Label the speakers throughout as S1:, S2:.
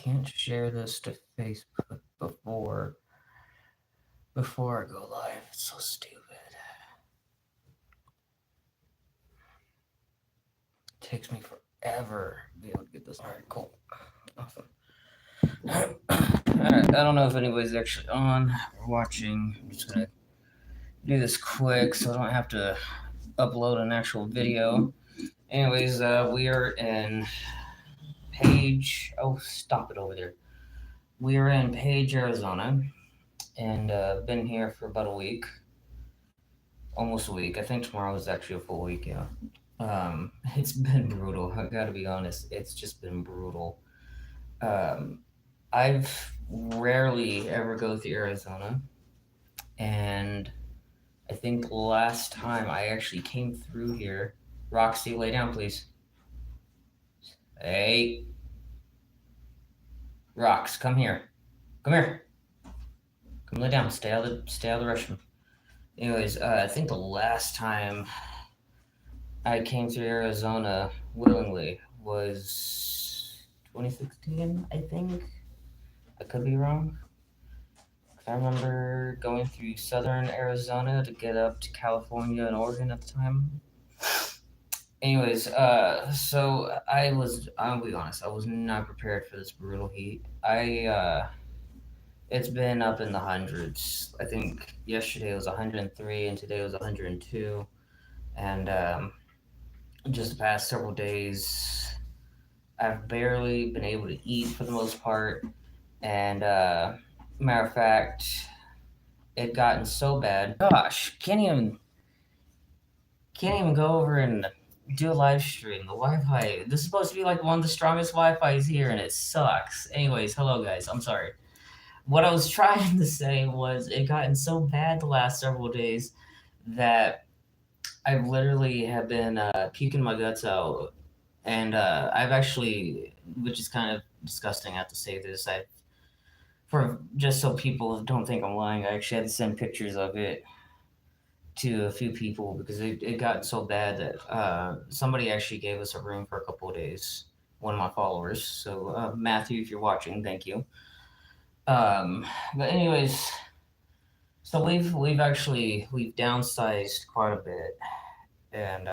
S1: can't share this to Facebook before I go live. It's so stupid. It takes me forever to be able to get this. Alright, cool. Awesome. Alright, I don't know if anybody's actually on or watching. I'm just gonna do this quick so I don't have to upload an actual video. Anyways, we are in Page. Oh, stop it over there. We are in Page, Arizona, and been here for about a week, almost a week. I think tomorrow is actually a full week. Yeah. It's been brutal. I gotta be honest. It's just been brutal. I've rarely ever go through Arizona, and I think last time I actually came through here. Roxy, lay down, please. Hey, Rox, come here. Come here. Come lay down. Stay out of the restroom. Anyways, I think the last time I came through Arizona willingly was 2016, I think. I could be wrong. I remember going through southern Arizona to get up to California and Oregon at the time. Anyways, so I'll be honest, I was not prepared for this brutal heat. It's been up in the hundreds. I think yesterday was 103 and today was 102. And just the past several days, I've barely been able to eat for the most part. And matter of fact, it gotten so bad. Gosh, can't even go over and do a live stream. The Wi-Fi. This is supposed to be like one of the strongest Wi-Fi's here, and it sucks. Anyways, hello guys. I'm sorry. What I was trying to say was it gotten so bad the last several days that I literally have been puking my guts out, and I've actually, which is kind of disgusting. I have to say this. For just so people don't think I'm lying, I actually had to send pictures of it to a few people because it got so bad that somebody actually gave us a room for a couple of days. One of my followers. So Matthew, if you're watching, thank you. But anyways, so we've downsized quite a bit, and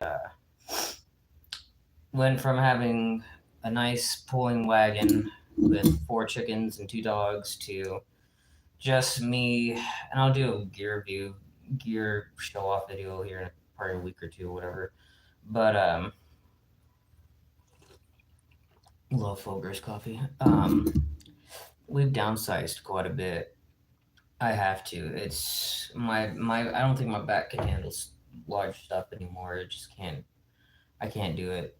S1: went from having a nice pulling wagon with 4 chickens and 2 dogs to just me, and I'll do a gear show off video here in probably a week or two, whatever. But love Folgers coffee. We've downsized quite a bit. I have to. It's my I don't think my back can handle large stuff anymore. It just can't. I can't do it.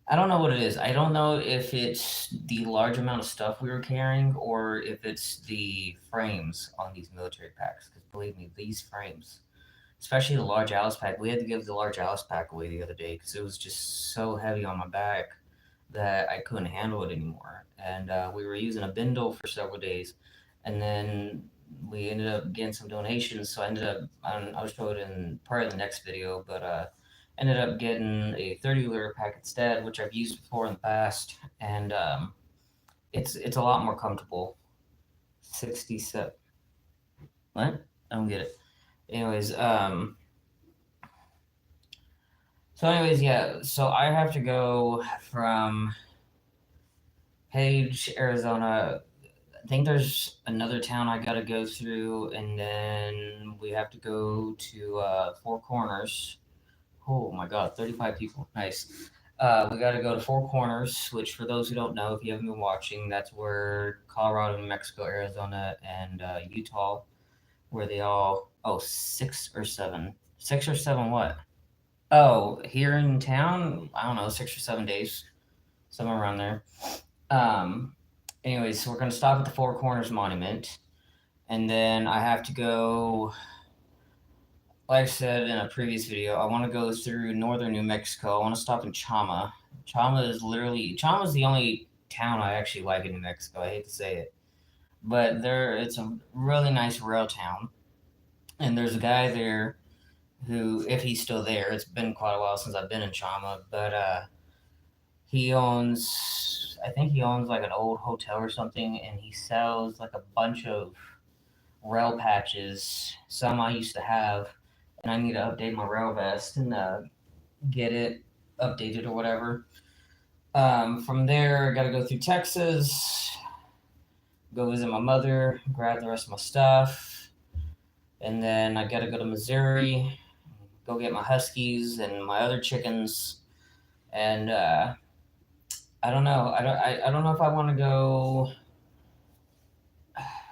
S1: I don't know what it is. I don't know if it's the large amount of stuff we were carrying or if it's the frames on these military packs. Because believe me, these frames, especially the large Alice pack, we had to give the large Alice pack away the other day because it was just so heavy on my back that I couldn't handle it anymore. And we were using a bindle for several days, and then we ended up getting some donations. So I ended up, I'll show it in part of the next video, but ended up getting a 30-liter pack instead, which I've used before in the past, and it's a lot more comfortable. 67. What? I don't get it. Anyways, yeah. So I have to go from Page, Arizona. I think there's another town I gotta go through, and then we have to go to Four Corners. Oh my god, 35 people. Nice. We got to go to Four Corners, which for those who don't know, if you haven't been watching, that's where Colorado, New Mexico, Arizona, and Utah, where they all, 6 or 7 what? Oh, here in town, I don't know, 6 or 7 days, somewhere around there. Anyways, so we're going to stop at the Four Corners Monument, and then I have to go, like I said in a previous video, I want to go through northern New Mexico. I want to stop in Chama. Chama's the only town I actually like in New Mexico. I hate to say it, but it's a really nice rail town, and there's a guy there who, if he's still there, it's been quite a while since I've been in Chama, but I think he owns like an old hotel or something, and he sells like a bunch of rail patches. Some I used to have, and I need to update my rail vest and get it updated or whatever. From there, I got to go through Texas, go visit my mother, grab the rest of my stuff, and then I got to go to Missouri, go get my huskies and my other chickens, and I don't know. I don't know if I want to go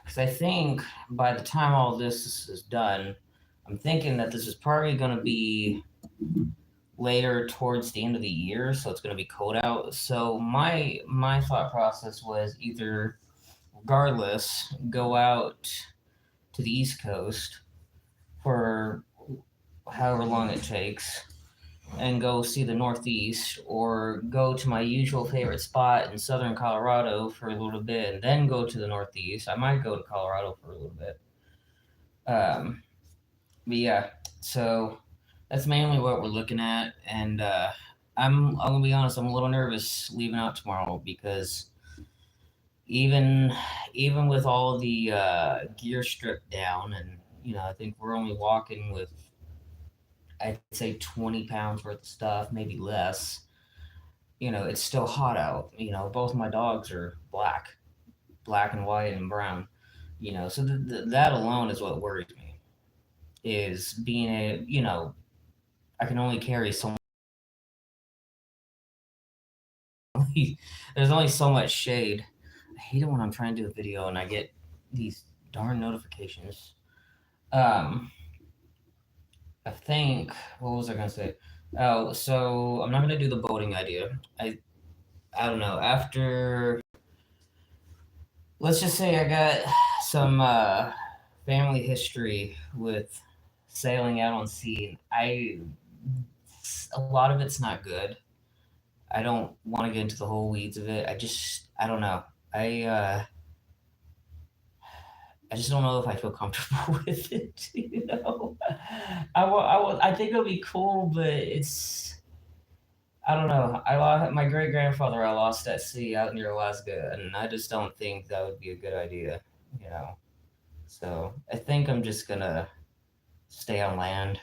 S1: because I think by the time all this is done, I'm thinking that this is probably going to be later towards the end of the year, so it's going to be cold out. So my thought process was either, regardless, go out to the East Coast for however long it takes and go see the Northeast, or go to my usual favorite spot in southern Colorado for a little bit and then go to the Northeast. I might go to Colorado for a little bit. Um, but yeah, so that's mainly what we're looking at, and I'm gonna be honest. I'm a little nervous leaving out tomorrow because even even with all the gear stripped down, and I think we're only walking with, I'd say, 20 pounds worth of stuff, maybe less. It's still hot out. Both my dogs are black and white and brown. So that alone is what worries me. Is being I can only carry so there's only so much shade. I hate it when I'm trying to do a video and I get these darn notifications. Um, I think what was I gonna say? Oh, so I'm not gonna do the boating idea. I don't know. After, let's just say I got some family history with sailing out on sea. A lot of it's not good. I don't want to get into the whole weeds of it. I don't know. I uh, I just don't know if I feel comfortable with it. I think it'll be cool, but I don't know. I lost my great grandfather. I lost at sea out near Alaska, and I just don't think that would be a good idea. You know. So I think I'm just gonna stay on land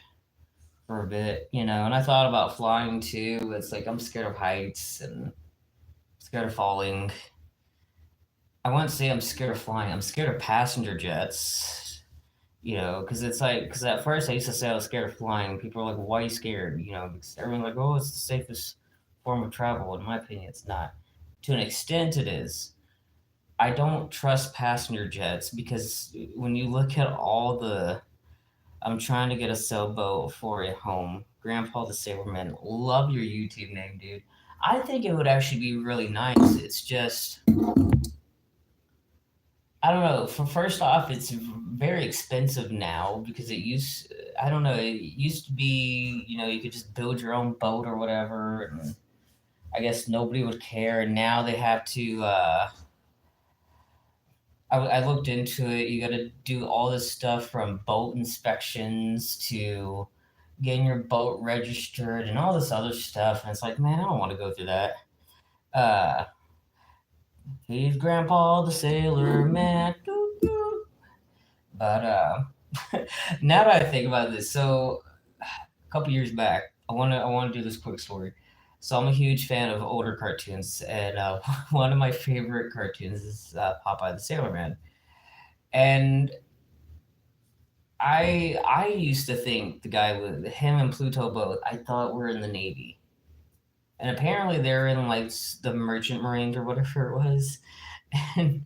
S1: for a bit. And I thought about flying too. But it's like I'm scared of heights and scared of falling. I wouldn't say I'm scared of flying. I'm scared of passenger jets. Because it's like, because at first I used to say I was scared of flying. People are like, "Why are you scared?" Because everyone's like, "Oh, it's the safest form of travel." In my opinion, it's not. To an extent, it is. I don't trust passenger jets because when you look at all the, I'm trying to get a sailboat for a home. Grandpa the Sailorman, love your YouTube name, dude. I think it would actually be really nice. It's just, I don't know. For first off, it's very expensive now because I don't know. It used to be, you could just build your own boat or whatever, and I guess nobody would care. And now they have to. I looked into it. You got to do all this stuff from boat inspections to getting your boat registered and all this other stuff. And it's like, man, I don't want to go through that. Uh, he's Grandpa the Sailor Man. Doo, doo. But now that I think about this, so a couple years back, I want to do this quick story. So I'm a huge fan of older cartoons, and one of my favorite cartoons is Popeye the Sailor Man. And I used to think the guy with him and Pluto both, I thought were in the Navy, and apparently they're in like the Merchant Marines or whatever it was. And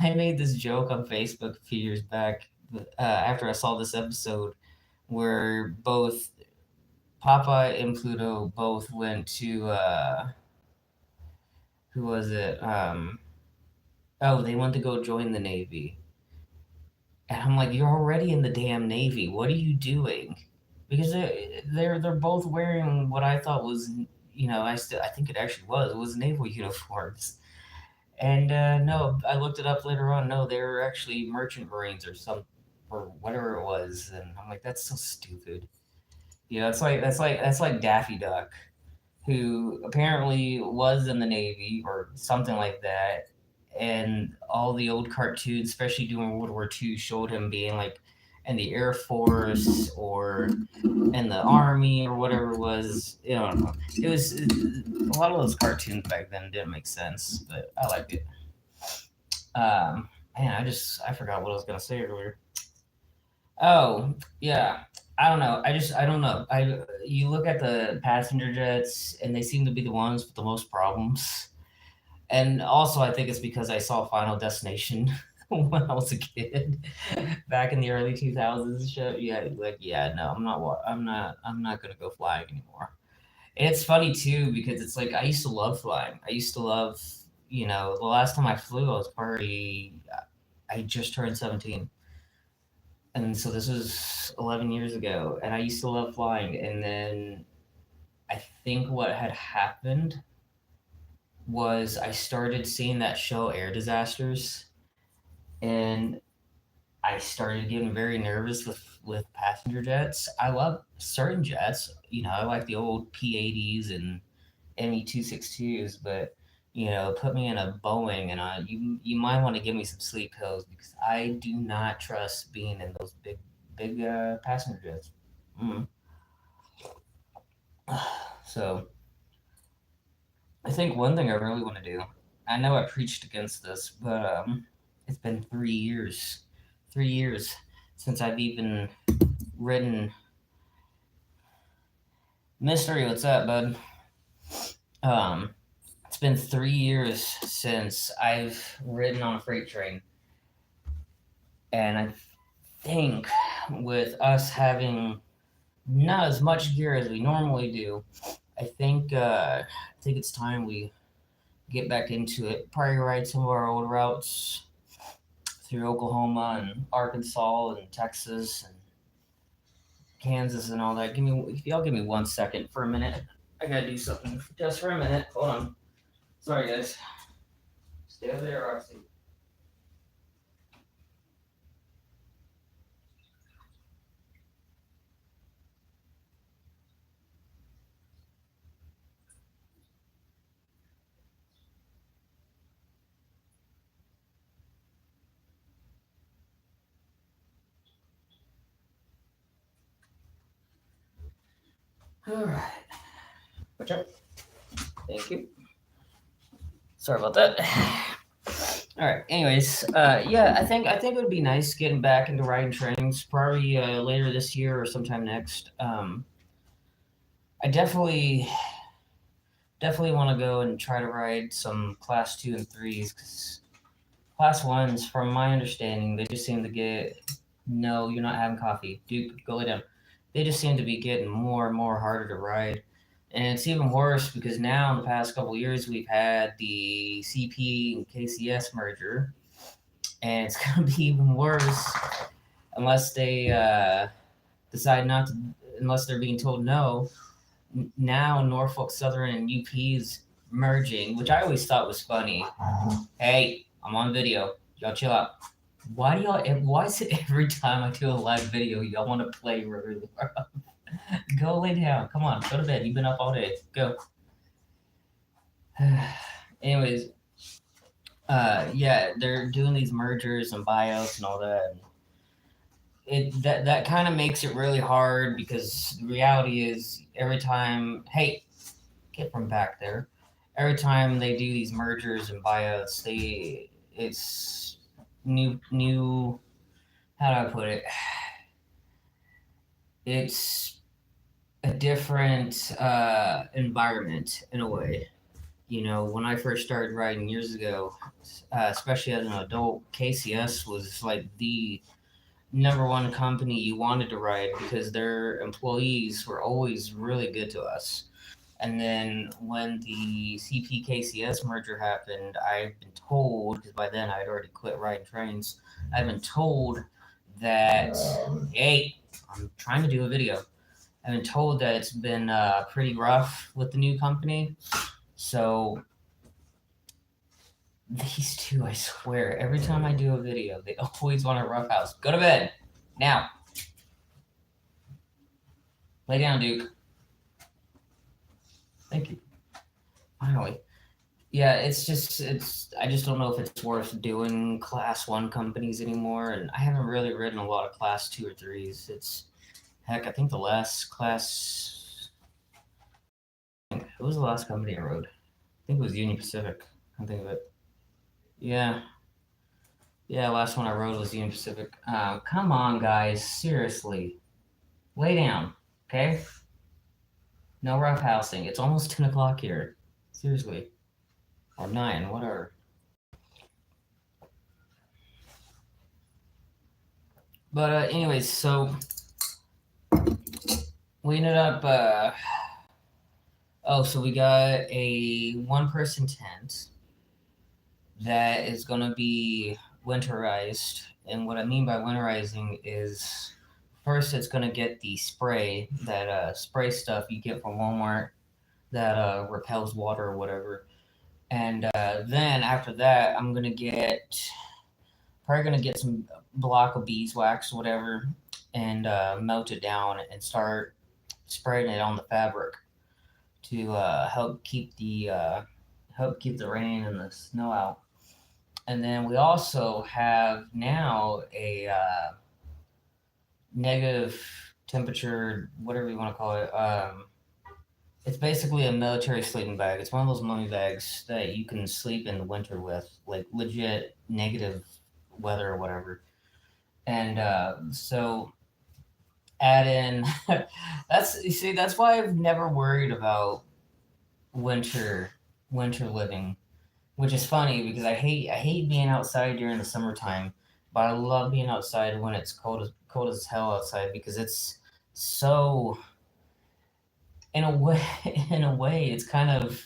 S1: I made this joke on Facebook a few years back after I saw this episode where both Popeye and Pluto both went to who was it? Oh, they went to go join the Navy. And I'm like, you're already in the damn Navy. What are you doing? Because they're both wearing what I thought was, I think it was naval uniforms. And no, I looked it up later on. No, they were actually merchant marines or whatever it was. And I'm like, that's so stupid. It's like that's like Daffy Duck. who apparently was in the Navy or something like that. And all the old cartoons, especially during World War II, showed him being like in the Air Force or in the Army or whatever it was. You know, it was a lot of those cartoons back then didn't make sense, but I liked it. Man, I forgot what I was gonna say earlier. Oh, yeah. I don't know. I don't know. I You look at the passenger jets and they seem to be the ones with the most problems. And also I think it's because I saw Final Destination when I was a kid back in the early 2000s show. Yeah, like yeah, no, I'm not going to go flying anymore. And it's funny too because it's like I used to love flying. I used to love, the last time I flew I was probably I just turned 17, and so this was 11 years ago, and I used to love flying. And then I think what had happened was I started seeing that show Air Disasters, and I started getting very nervous with passenger jets. I love certain jets, I like the old P-80s and ME-262s, but put me in a Boeing, and you might want to give me some sleep pills because I do not trust being in those big passenger jets. Mm. So I think one thing I really want to do. I know I preached against this, but it's been 3 years, 3 years since I've even ridden. Mystery, what's up, bud? Um, it's been 3 years since I've ridden on a freight train, and I think with us having not as much gear as we normally do, I think it's time we get back into it. Probably ride some of our old routes through Oklahoma and Arkansas and Texas and Kansas and all that. If y'all give me 1 second for a minute. I gotta do something just for a minute. Hold on. Sorry, guys. Stay over there, Roxy. All right. Watch out. Thank you. Sorry about that. All right. Anyways, yeah, I think it would be nice getting back into riding trains, probably later this year or sometime next. I definitely want to go and try to ride some class two and threes because class ones, from my understanding, they just seem to get. No, you're not having coffee, Duke. Go lay down. They just seem to be getting more and more harder to ride, and it's even worse because now in the past couple of years we've had the CP and KCS merger, and it's gonna be even worse unless they decide not to, unless they're being told no. Now Norfolk Southern and UP's merging, which I always thought was funny. Hey, I'm on video. Y'all chill out. Why is it every time I do a live video, y'all want to play really loud? Go lay down. Come on, go to bed. You've been up all day. Go. Anyways, yeah, they're doing these mergers and buyouts and all that. That kind of makes it really hard because the reality is every time, hey, get from back there. Every time they do these mergers and buyouts, it's new. How do I put it? It's a different environment in a way. When I first started riding years ago, especially as an adult, KCS was like the number one company you wanted to ride because their employees were always really good to us. And then when the CPKCS merger happened, I've been told, because by then I'd already quit riding trains, I've been told that, hey, I'm trying to do a video. I've been told that it's been pretty rough with the new company. So these two, I swear, every time I do a video, they always want a roughhouse. Go to bed now. Lay down, Duke. Thank you. Finally. Yeah, I just don't know if it's worth doing class one companies anymore, and I haven't really written a lot of class two or threes. It's heck, I think the last class, who was the last company I wrote? I think it was Union Pacific. I think of it. Yeah, yeah. Last one I wrote was Union Pacific. Come on, guys, seriously, lay down, okay? No roughhousing. It's almost 10 o'clock here. Seriously, or 9, whatever. But anyways, so we ended up. Oh, so we got a one-person tent that is going to be winterized. And what I mean by winterizing is first it's going to get the spray, that spray stuff you get from Walmart that repels water or whatever. And then after that, I'm going to get some block of beeswax, whatever, and melt it down and start spraying it on the fabric to help keep the rain and the snow out. And then we also have now a negative temperature, whatever you want to call it. It's basically a military sleeping bag. It's one of those mummy bags that you can sleep in the winter with, like legit negative weather or whatever. And so add in that's why I've never worried about winter living, which is funny because I hate being outside during the summertime, but I love being outside when it's cold as hell outside because it's so in a way in a way it's kind of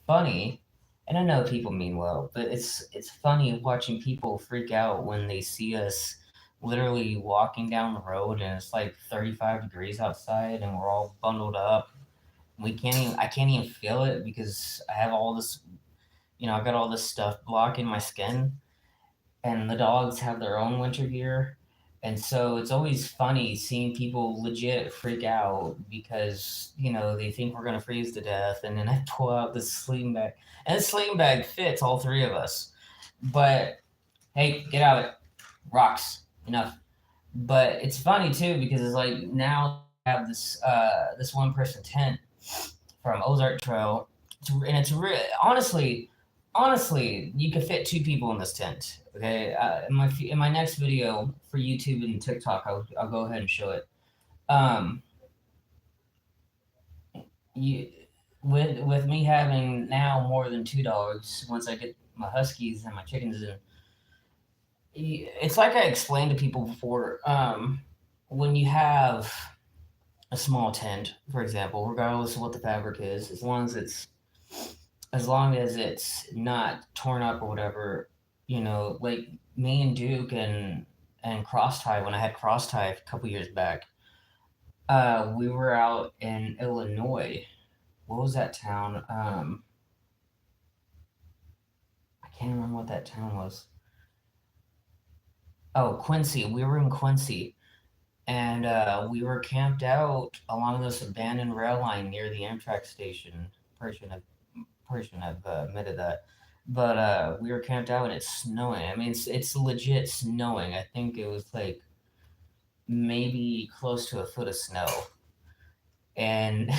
S1: funny. And I know people mean well, but it's funny watching people freak out when they see us literally walking down the road and it's like 35 degrees outside and we're all bundled up. I can't even feel it because I have all this, I got all this stuff blocking my skin, and the dogs have their own winter gear. And so it's always funny seeing people legit freak out because, they think we're going to freeze to death. And then I pull out this sleeping bag, and the sleeping bag fits all three of us. But hey, get out of it. Rocks. Enough. But it's funny too because it's like now I have this one person tent from Ozark Trail, and it's really honestly, you could fit two people in this tent. Okay, in my next video for YouTube and TikTok, I'll go ahead and show it. Um, you with me having now more than two dogs. Once I get my huskies and my chickens in, it's like I explained to people before. When you have a small tent, for example, regardless of what the fabric is, as long as it's not torn up or whatever, like me and Duke and Cross Tie, when I had Cross Tie a couple years back, we were out in Illinois. What was that town? I can't remember what that town was. Oh, Quincy. We were in Quincy, and we were camped out along this abandoned rail line near the Amtrak station. Person have admitted that. But we were camped out and it's snowing. I mean, it's legit snowing. I think it was like maybe close to a foot of snow. And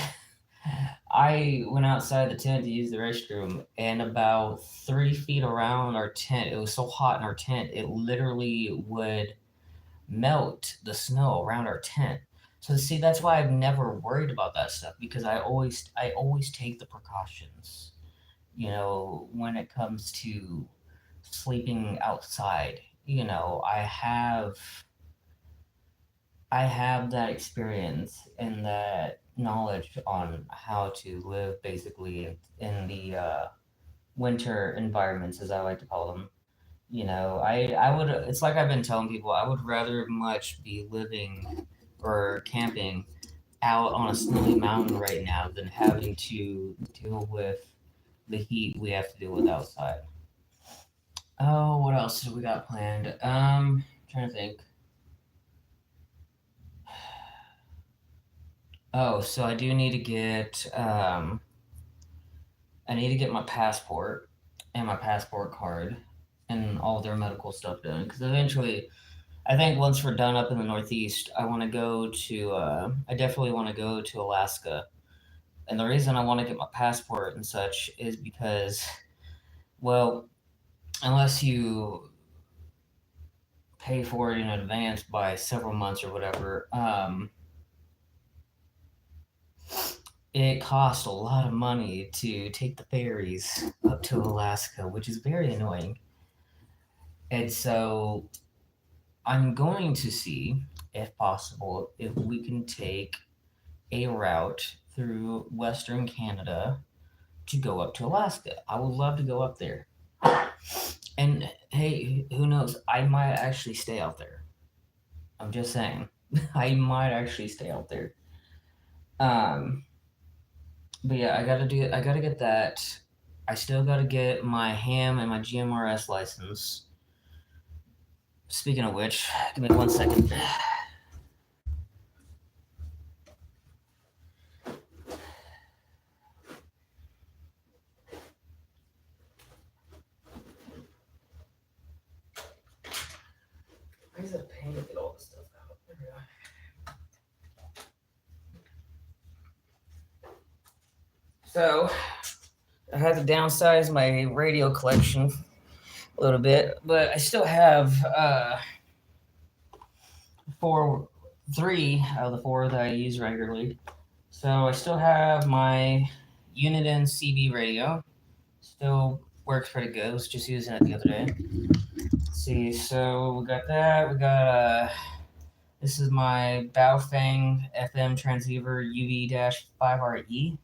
S1: I went outside the tent to use the restroom, and about 3 feet around our tent, it was so hot in our tent, it literally would melt the snow around our tent. So see, that's why I've never worried about that stuff because I always take the precautions, when it comes to sleeping outside. I have that experience and that knowledge on how to live basically in the winter environments, as I like to call them. I would, it's like I've been telling people, I would rather much be living or camping out on a snowy mountain right now than having to deal with the heat we have to deal with outside. Oh, what else do we got planned? Trying to think. Oh, so I do need to get I need to get my passport and my passport card and all their medical stuff done. Because eventually, I think once we're done up in the Northeast, I want to go to. I definitely want to go to Alaska. And the reason I want to get my passport and such is because, well, unless you pay for it in advance by several months or whatever, it costs a lot of money to take the ferries up to Alaska, which is very annoying. And so I'm going to see, if possible, if we can take a route through Western Canada to go up to Alaska. I would love to go up there. And hey, who knows? I might actually stay out there. I'm just saying. I might actually stay out there. Um, but yeah, I gotta get that. I still gotta get my ham and my GMRS license. Speaking of which, give me 1 second. Why is it a pain to get all this stuff out? There we go. So I had to downsize my radio collection a little bit, but I still have four, three out of the four that I use regularly. So I still have my Uniden CB radio. Still works pretty good. I was just using it the other day. Let's see, so we got that. We got this is my Baofeng FM transceiver UV-5RE,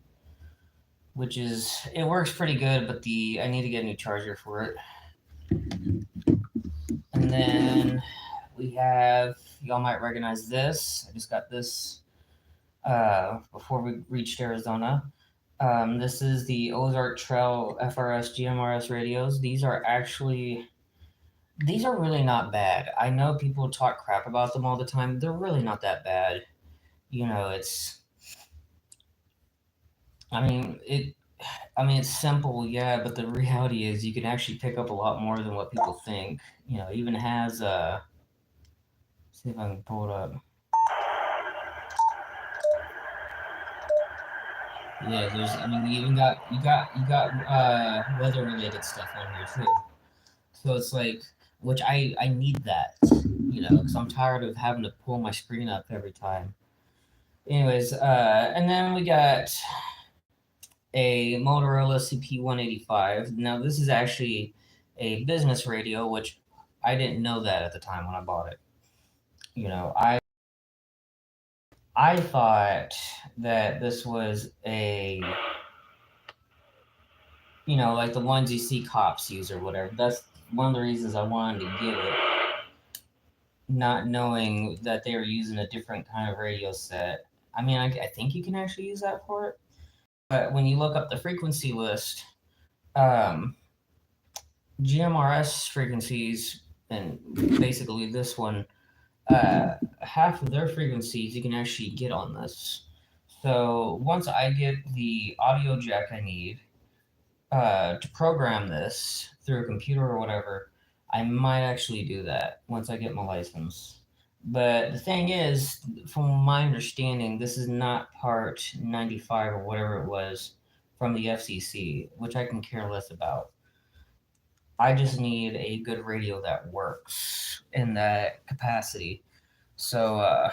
S1: which is it works pretty good, but I need to get a new charger for it. And then we have, y'all might recognize this. I just got this before we reached Arizona. This is the Ozark Trail FRS GMRS radios. These are really not bad. I know people talk crap about them all the time. They're really not that bad. You know, I mean, it's simple, yeah, but the reality is you can actually pick up a lot more than what people think. You know, it even has see if I can pull it up. Yeah, you even got weather related stuff on here too. So it's like, which I need that, because I'm tired of having to pull my screen up every time. Anyways, and then we got a Motorola CP185. Now this is actually a business radio, which I didn't know that at the time when I bought it. You know, I thought that this was like the ones you see cops use or whatever. That's one of the reasons I wanted to get it, not knowing that they were using a different kind of radio set. I mean, I think you can actually use that for it. But when you look up the frequency list, um, GMRS frequencies, and basically this one, half of their frequencies you can actually get on this. So once I get the audio jack I need to program this through a computer or whatever, I might actually do that once I get my license. But the thing is, from my understanding, this is not part 95 or whatever it was from the FCC, which I can care less about. I just need a good radio that works in that capacity. So,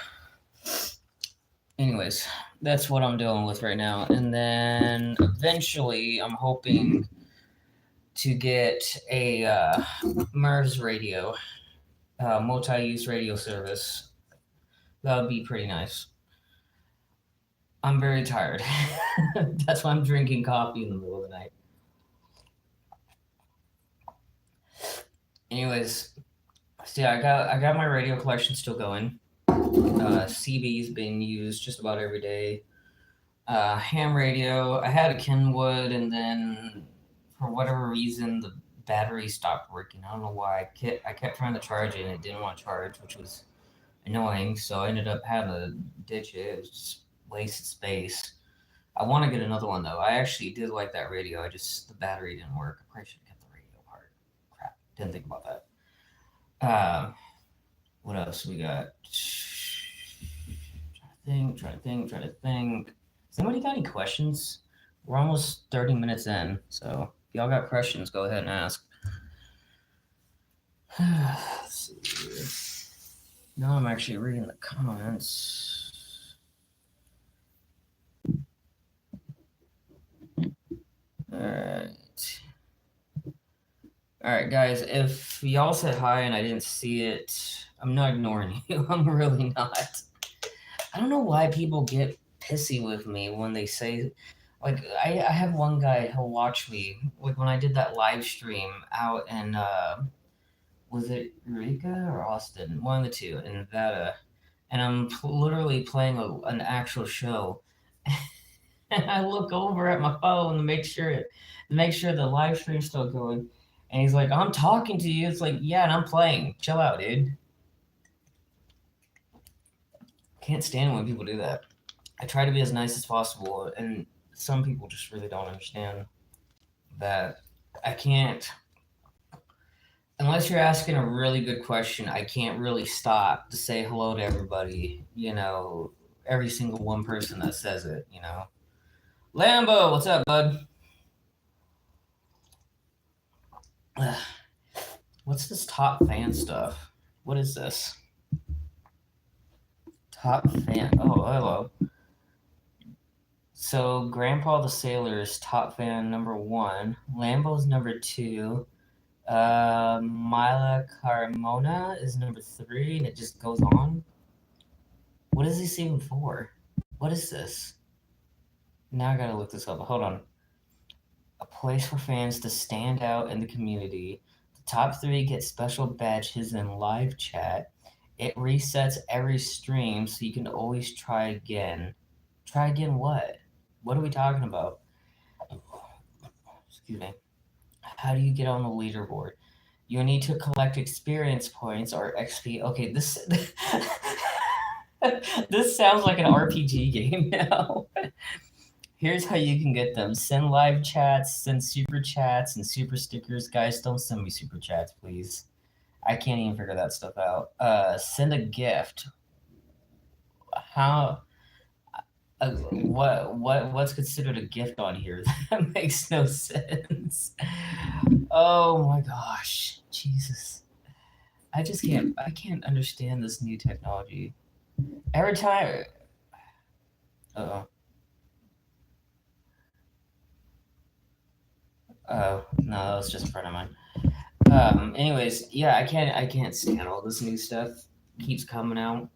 S1: anyways, that's what I'm dealing with right now. And then eventually, I'm hoping to get a MERS radio, multi-use radio service. That would be pretty nice. I'm very tired. That's why I'm drinking coffee in the middle of the night. Anyways, so yeah, I got my radio collection still going. CB's being used just about every day. Ham radio. I had a Kenwood, and then for whatever reason, the battery stopped working. I don't know why. I kept trying to charge it, and it didn't want to charge, which was annoying. So I ended up having to ditch it. It was just wasted space. I want to get another one though. I actually did like that radio. The battery didn't work. I probably should have kept the radio part. Crap, didn't think about that. What else we got? Trying to think. Has anybody got any questions? We're almost 30 minutes in, so if y'all got questions, go ahead and ask. Let's see here. Now I'm actually reading the comments. Alright, guys, if y'all said hi and I didn't see it, I'm not ignoring you. I'm really not. I don't know why people get pissy with me when they say, like, I have one guy, he'll watch me, like, when I did that live stream out in, was it Eureka or Austin? One of the two, in Nevada. And I'm literally playing an actual show. And I look over at my phone to make sure the live stream's still going. And he's like, I'm talking to you. It's like, yeah, and I'm playing. Chill out, dude. Can't stand when people do that. I try to be as nice as possible, and some people just really don't understand that I can't. Unless you're asking a really good question, I can't really stop to say hello to everybody, every single one person that says it, Lambo, what's up, bud? What's this top fan stuff? What is this? Top fan. Oh, hello. So Grandpa the Sailor is top fan number 1. Lambo's number 2. Mila Carmona is number 3, and it just goes on. What is this even for? What is this? Now I gotta look this up. Hold on. A place for fans to stand out in the community. The top 3 get special badges in live chat. It resets every stream, so you can always try again. Try again what? What are we talking about? Excuse me. How do you get on the leaderboard? You need to collect experience points or XP. Okay, this this sounds like an RPG game now. Here's how you can get them. Send live chats, send super chats, and super stickers. Guys, don't send me super chats, please. I can't even figure that stuff out. Send a gift. How? What's considered a gift on here? That makes no sense. Oh my gosh, Jesus! I can't understand this new technology. Every time. Oh. Oh no, that was just a friend of mine. Anyways, yeah, I can't stand all this new stuff. Keeps coming out.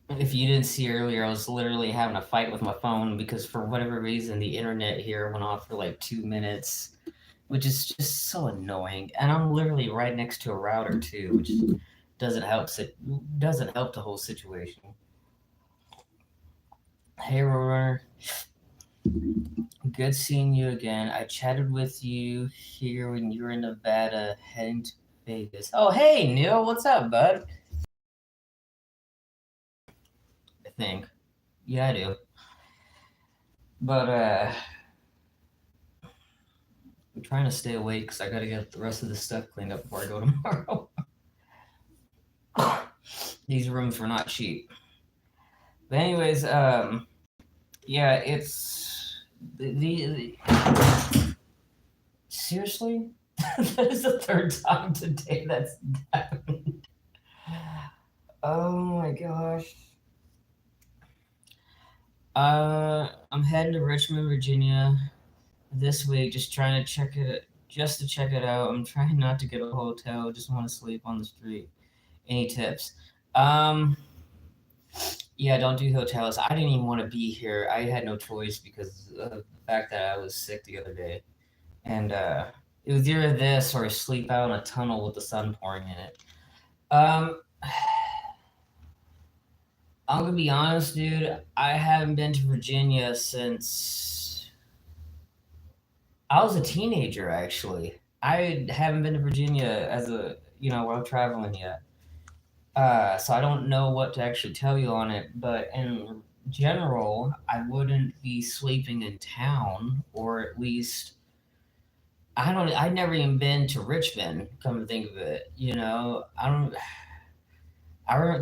S1: If you didn't see earlier, I was literally having a fight with my phone because for whatever reason the internet here went off for like 2 minutes, which is just so annoying. And I'm literally right next to a router too, which doesn't help the whole situation. Hey, Roar. Good seeing you again. I chatted with you here when you were in Nevada heading to Vegas. Oh, hey, Neil. What's up, bud? I think. Yeah, I do. But, I'm trying to stay awake because I gotta get the rest of this stuff cleaned up before I go tomorrow. These rooms were not cheap. But anyways, yeah, it's seriously? That is the 3rd time today that's happened. Oh my gosh. I'm heading to Richmond, Virginia this week, just to check it out. I'm trying not to get a hotel, just want to sleep on the street. Any tips? Yeah, don't do hotels. I didn't even want to be here. I had no choice because of the fact that I was sick the other day. And it was either this or sleep out in a tunnel with the sun pouring in it. I'm gonna be honest, dude. I haven't been to Virginia since I was a teenager. Actually, I haven't been to Virginia while traveling yet. So I don't know what to actually tell you on it. But in general, I wouldn't be sleeping in town, or at least I don't. I've never even been to Richmond. Come to think of it, I don't.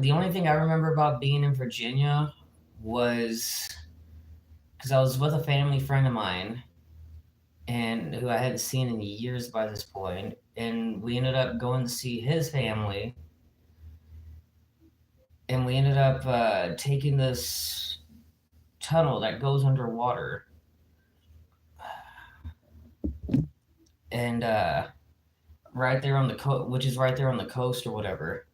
S1: The only thing I remember about being in Virginia was because I was with a family friend of mine, and who I hadn't seen in years by this point, and we ended up going to see his family, and we ended up taking this tunnel that goes underwater, and right there on the coast, which is right there on the coast or whatever.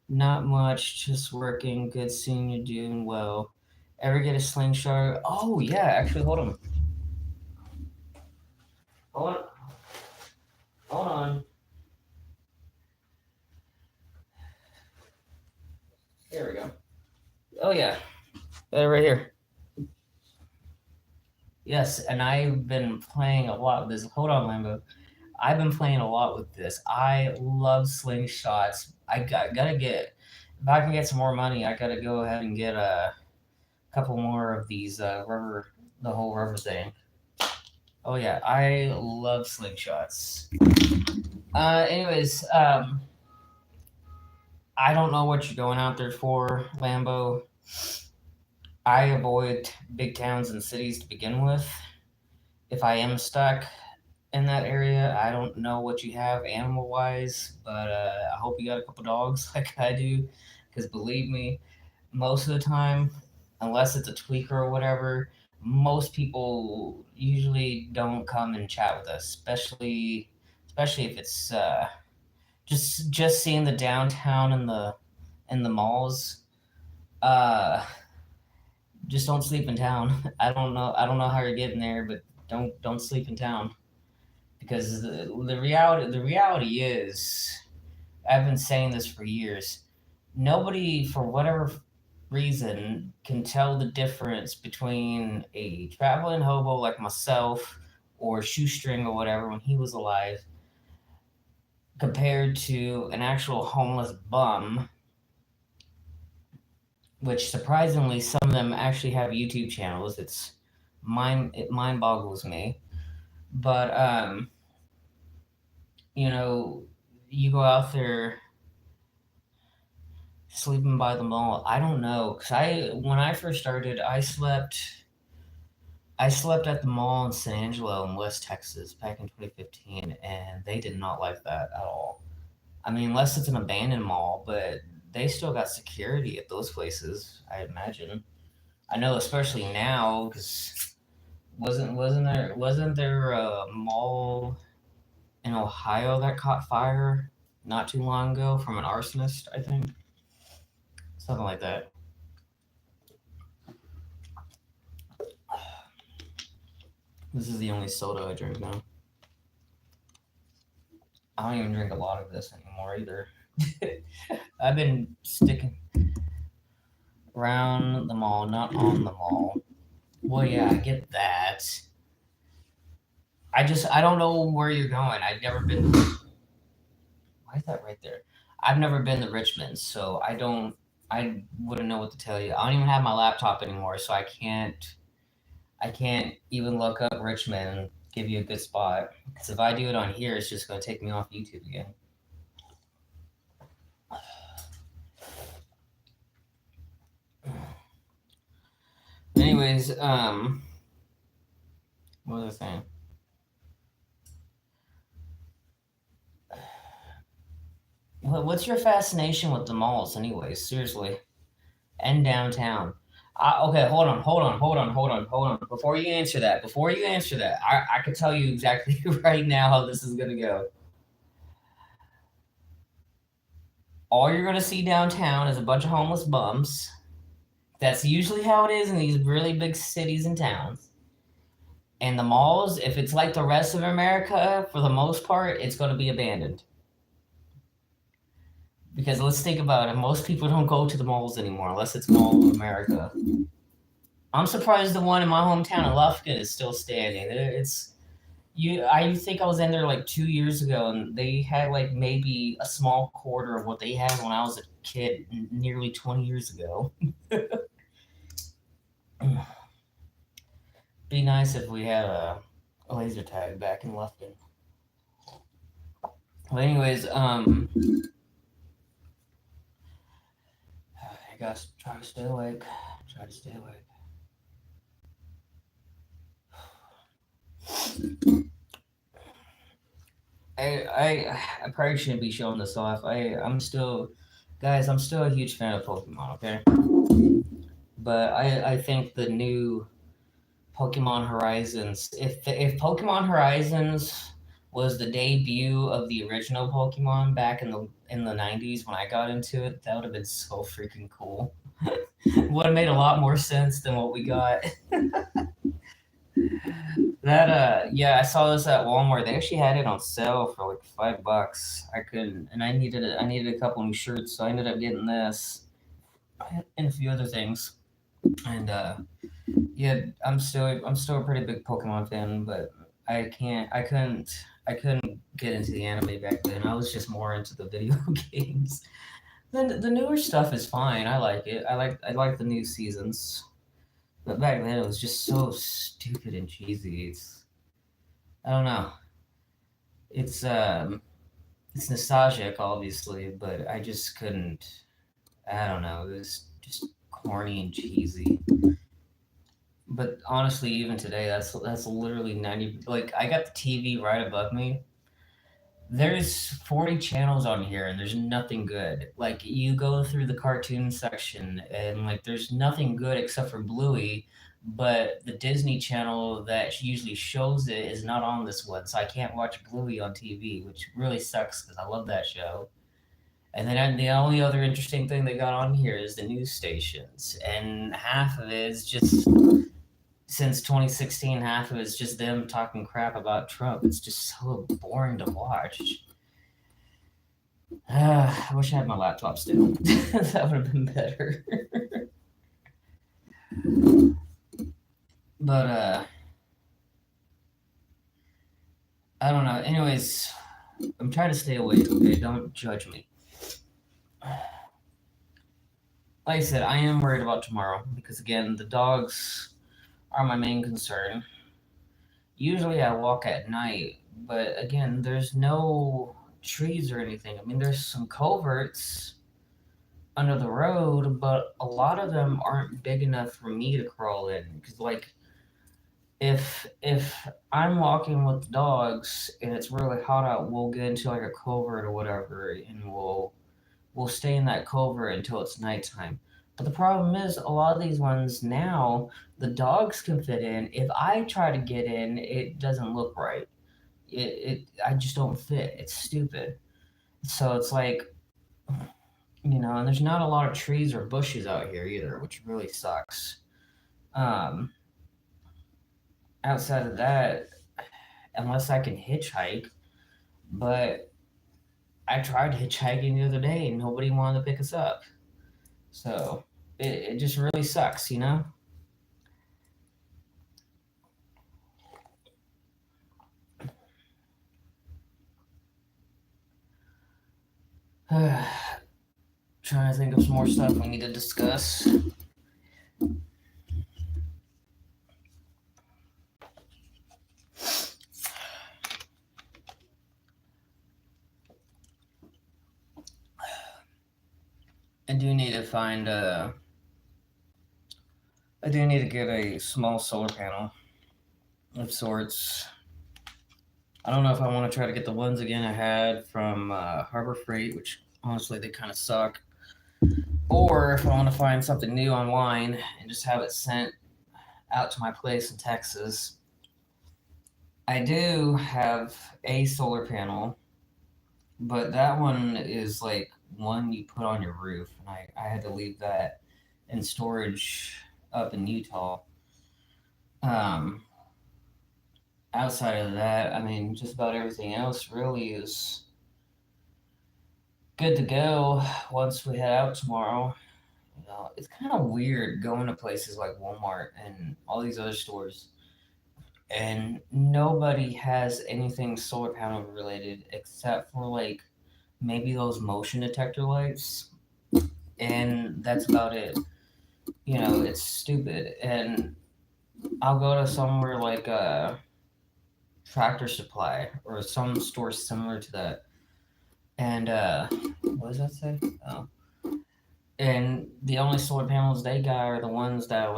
S1: Not much, just working. Good seeing you doing well. Ever get a slingshot? Oh yeah, actually, hold on, hold on. Here we go. Oh yeah, right here. Yes, and I've been playing a lot with this. Hold on, Lambo. I've been playing a lot with this. I love slingshots. Gotta get. If I can get some more money, I gotta go ahead and get a couple more of these rubber, the whole rubber thing. Oh yeah, I love slingshots. Anyways, I don't know what you're going out there for, Lambo. I avoid big towns and cities to begin with. If I am stuck in that area, I don't know what you have animal wise, but I hope you got a couple dogs like I do, because believe me, most of the time, unless it's a tweaker or whatever, most people usually don't come and chat with us, especially if it's just seeing the downtown and the malls. Uh, just don't sleep in town. I don't know how you're getting there, but don't sleep in town, because the reality is, I've been saying this for years. Nobody, for whatever reason, can tell the difference between a traveling hobo like myself or Shoestring or whatever when he was alive, compared to an actual homeless bum, which surprisingly some of them actually have YouTube channels. It mind boggles me. But you know, you go out there sleeping by the mall. I don't know, cause I when I first started, I slept at the mall in San Angelo in West Texas back in 2015, and they did not like that at all. I mean, unless it's an abandoned mall, but they still got security at those places, I imagine. I know, especially now, because wasn't there a mall in Ohio that caught fire not too long ago from an arsonist? I think something like that. This is the only soda I drink now. I don't even drink a lot of this anymore either. I've been sticking around the mall, not on the mall. Well, yeah, I get that. I don't know where you're going. I've never been. Why is that right there? I've never been to Richmond, so I wouldn't know what to tell you. I don't even have my laptop anymore, so I can't even look up Richmond and give you a good spot. Because if I do it on here, it's just gonna take me off YouTube again. Anyways, what was I saying? What's your fascination with the malls, anyways? Seriously, and downtown. Okay, hold on. Before you answer that, I could tell you exactly right now how this is gonna go. All you're gonna see downtown is a bunch of homeless bums. That's usually how it is in these really big cities and towns. And the malls, if it's like the rest of America, for the most part, it's gonna be abandoned. Because let's think about it, most people don't go to the malls anymore unless it's Mall of America. I'm surprised the one in my hometown of Lufkin is still standing. It's you. I think I was in there like 2 years ago, and they had like maybe a small quarter of what they had when I was a kid, nearly 20 years ago. Be nice if we had a laser tag back in Lufkin. Well, anyways, I gotta try to stay awake. Try to stay awake. I probably shouldn't be showing this off. I'm still, guys. I'm still a huge fan of Pokemon. Okay, but I think the new Pokemon Horizons. If Pokemon Horizons was the debut of the original Pokemon back in the 90s when I got into it, that would have been so freaking cool. Would have made a lot more sense than what we got. That yeah, I saw this at Walmart. They actually had it on sale for like $5. I couldn't, and I needed a couple new shirts, so I ended up getting this and a few other things. And yeah, I'm still a pretty big Pokemon fan, but I couldn't get into the anime back then. I was just more into the video games. Then the newer stuff is fine. I like it. I like the new seasons. But back then it was just so stupid and cheesy. I don't know. It's it's nostalgic obviously, but I just couldn't. I don't know. It was just corny and cheesy. But honestly, even today, that's literally 90. Like I got the TV right above me. There's 40 channels on here, and there's nothing good. Like you go through the cartoon section, and like there's nothing good except for Bluey. But the Disney Channel that usually shows it is not on this one, so I can't watch Bluey on TV, which really sucks because I love that show. And then the only other interesting thing they got on here is the news stations, and half of it is just since 2016, half of it's just them talking crap about Trump. It's just so boring to watch. I wish I had my laptop still. That would have been better. But I don't know. Anyways, I'm trying to stay awake. Okay, don't judge me. Like I said, I am worried about tomorrow because again, the dogs are my main concern. Usually, I walk at night, but again, there's no trees or anything. I mean, there's some culverts under the road, but a lot of them aren't big enough for me to crawl in. Because like if I'm walking with the dogs and it's really hot out, we'll get into like a culvert or whatever, and we'll stay in that culvert until it's nighttime. But the problem is, a lot of these ones now, the dogs can fit in. If I try to get in, it doesn't look right. I just don't fit. It's stupid. So it's like, and there's not a lot of trees or bushes out here either, which really sucks. Um, Outside of that, unless I can hitchhike, but I tried hitchhiking the other day and nobody wanted to pick us up. So it just really sucks. Trying to think of some more stuff we need to discuss. I do need to find I do need to get a small solar panel of sorts. I don't know if I want to try to get the ones again I had from Harbor Freight, which honestly they kind of suck, or if I want to find something new online and just have it sent out to my place in Texas. I do have a solar panel, but that one is like one you put on your roof, and I had to leave that in storage up in Utah. Um, Outside of that, I mean, just about everything else really is good to go once we head out tomorrow. It's kind of weird going to places like Walmart and all these other stores, and nobody has anything solar panel related except for like maybe those motion detector lights, and that's about it. it's stupid. And I'll go to somewhere like Tractor Supply or some store similar to that. And what does that say? Oh, and the only solar panels they got are the ones that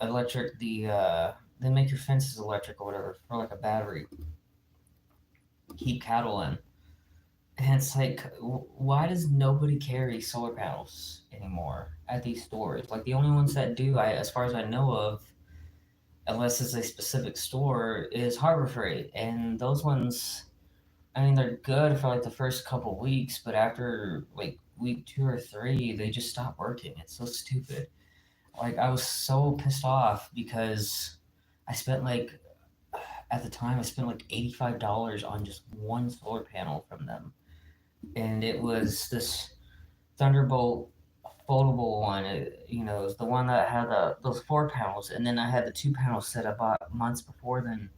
S1: electric they make your fences electric or whatever for like a battery. Keep cattle in. And it's like, why does nobody carry solar panels anymore at these stores? Like the only ones that do, as far as I know of, unless it's a specific store, is Harbor Freight, and those ones, I mean, they're good for like the first couple weeks, but after like week 2 or 3, they just stop working. It's so stupid. Like I was so pissed off because I spent like at the time I spent like $85 on just one solar panel from them, and it was this Thunderbolt foldable one. It was the one that had those 4 panels, and then I had the 2 panels set up months before then,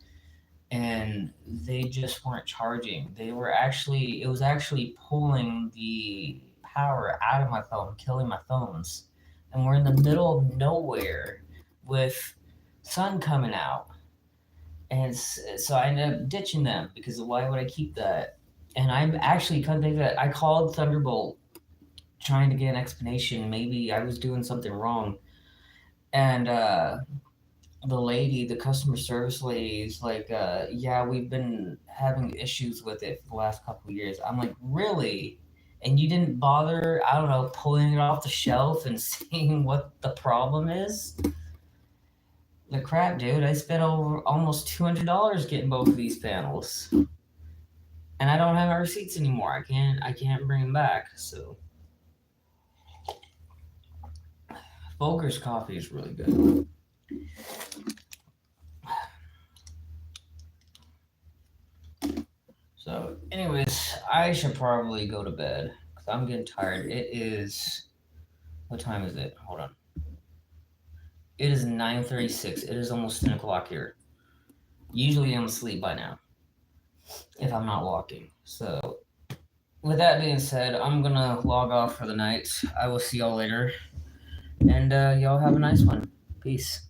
S1: and they just weren't charging. It was actually pulling the power out of my phone, killing my phones. And we're in the middle of nowhere with sun coming out. And so I ended up ditching them because why would I keep that? And I actually couldn't think of it. I called Thunderbolt trying to get an explanation. Maybe I was doing something wrong. And the customer service lady is like, yeah, we've been having issues with it for the last couple of years. I'm like, really? And you didn't bother, I don't know, pulling it off the shelf and seeing what the problem is? The crap, dude. I spent over almost $200 getting both of these panels. And I don't have my receipts anymore. I can't bring them back. So Folger's coffee is really good. So, anyways, I should probably go to bed because I'm getting tired. It is. What time is it? Hold on. It is 9:36. It is almost 10 o'clock here. Usually I'm asleep by now if I'm not walking. So, with that being said, I'm gonna log off for the night. I will see y'all later, and y'all have a nice one. Peace.